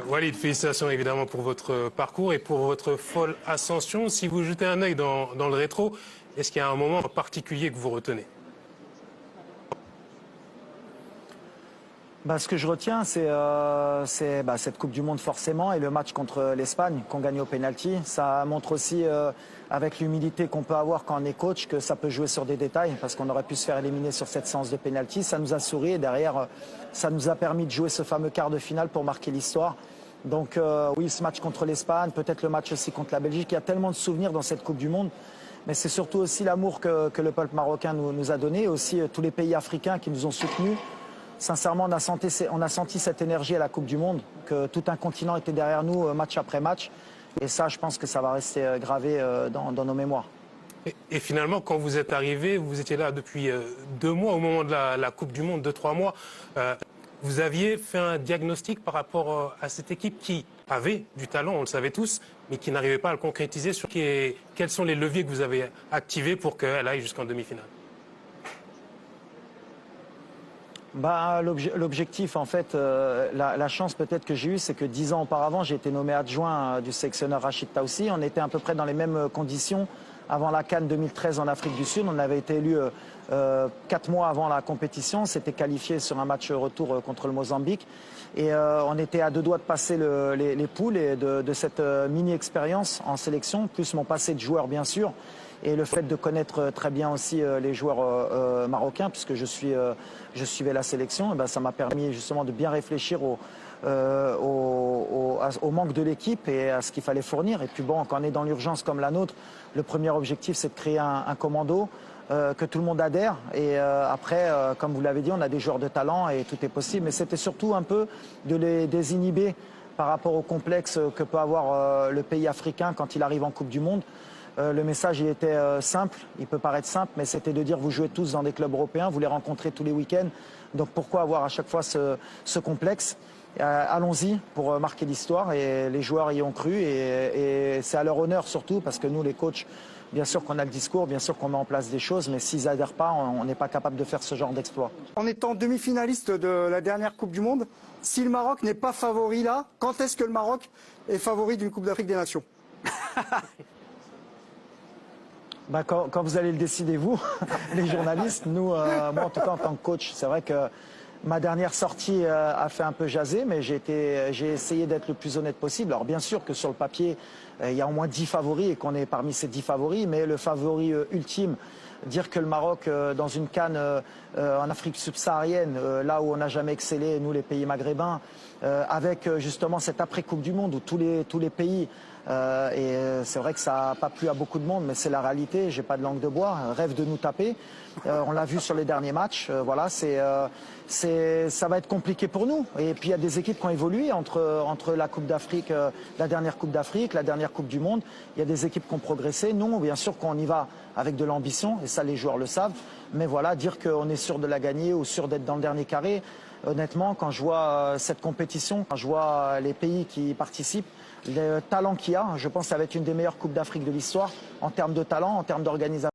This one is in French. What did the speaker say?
Walid, félicitations évidemment pour votre parcours et pour votre folle ascension. Si vous jetez un œil dans le rétro, est-ce qu'il y a un moment en particulier que vous retenez? Ce que je retiens, c'est cette Coupe du Monde forcément et le match contre l'Espagne qu'on gagne au pénalty. Ça montre aussi, avec l'humilité qu'on peut avoir quand on est coach, que ça peut jouer sur des détails parce qu'on aurait pu se faire éliminer sur cette séance de pénalty. Ça nous a souri et derrière, ça nous a permis de jouer ce fameux quart de finale pour marquer l'histoire. Donc oui, ce match contre l'Espagne, peut-être le match aussi contre la Belgique. Il y a tellement de souvenirs dans cette Coupe du Monde. Mais c'est surtout aussi l'amour que le peuple marocain nous a donné, et aussi tous les pays africains qui nous ont soutenus. Sincèrement, on a senti cette énergie à la Coupe du Monde, que tout un continent était derrière nous match après match. Et ça, je pense que ça va rester gravé dans nos mémoires. Et finalement, quand vous êtes arrivé, vous étiez là depuis 2 mois, au moment de la Coupe du Monde, 2-3 mois. Vous aviez fait un diagnostic par rapport à cette équipe qui avait du talent, on le savait tous, mais qui n'arrivait pas à le concrétiser. Quels sont les leviers que vous avez activés pour qu'elle aille jusqu'en demi-finale? L'objectif, en fait, la chance peut-être que j'ai eue, c'est que 10 ans auparavant, j'ai été nommé adjoint du sélectionneur Rachid Taoussi. On était à peu près dans les mêmes conditions avant la CAN 2013 en Afrique du Sud. On avait été élu 4 mois avant la compétition. On s'était qualifié sur un match retour contre le Mozambique. Et on était à 2 doigts de passer les poules et de cette mini-expérience en sélection, plus mon passé de joueur, bien sûr. Et le fait de connaître très bien aussi les joueurs marocains, puisque je suivais la sélection, ça m'a permis justement de bien réfléchir au manque de l'équipe et à ce qu'il fallait fournir. Et puis bon, quand on est dans l'urgence comme la nôtre, le premier objectif, c'est de créer un commando, que tout le monde adhère. Et après, comme vous l'avez dit, on a des joueurs de talent et tout est possible. Mais c'était surtout un peu de les désinhiber par rapport au complexe que peut avoir le pays africain quand il arrive en Coupe du Monde. Le message, il était simple, il peut paraître simple, mais c'était de dire vous jouez tous dans des clubs européens, vous les rencontrez tous les week-ends, donc pourquoi avoir à chaque fois ce complexe? Allons-y pour marquer l'histoire, et les joueurs y ont cru, et c'est à leur honneur surtout, parce que nous les coachs, bien sûr qu'on a le discours, bien sûr qu'on met en place des choses, mais s'ils n'adhèrent pas, on n'est pas capable de faire ce genre d'exploit. En étant demi-finaliste de la dernière Coupe du Monde, si le Maroc n'est pas favori là, quand est-ce que le Maroc est favori d'une Coupe d'Afrique des Nations? Quand vous allez le décider, vous, les journalistes, nous, moi en tout cas en tant que coach, c'est vrai que ma dernière sortie a fait un peu jaser, mais j'ai essayé d'être le plus honnête possible. Alors bien sûr que sur le papier, il y a au moins 10 favoris et qu'on est parmi ces 10 favoris, mais le favori ultime, dire que le Maroc, dans une CAN en Afrique subsaharienne, là où on n'a jamais excellé, nous les pays maghrébins, avec justement cette après-Coupe du Monde où tous les pays, et c'est vrai que ça n'a pas plu à beaucoup de monde, mais c'est la réalité, j'ai pas de langue de bois, rêve de nous taper. On l'a vu sur les derniers matchs, voilà, ça va être compliqué pour nous. Et puis il y a des équipes qui ont évolué entre la Coupe d'Afrique, la dernière Coupe d'Afrique, la dernière Coupe du Monde. Il y a des équipes qui ont progressé. Nous, bien sûr qu'on y va avec de l'ambition, et ça les joueurs le savent. Mais voilà, dire qu'on est sûr de la gagner ou sûr d'être dans le dernier carré, honnêtement, quand je vois cette compétition, quand je vois les pays qui y participent, le talent qu'il y a, je pense que ça va être une des meilleures Coupes d'Afrique de l'histoire en termes de talent, en termes d'organisation.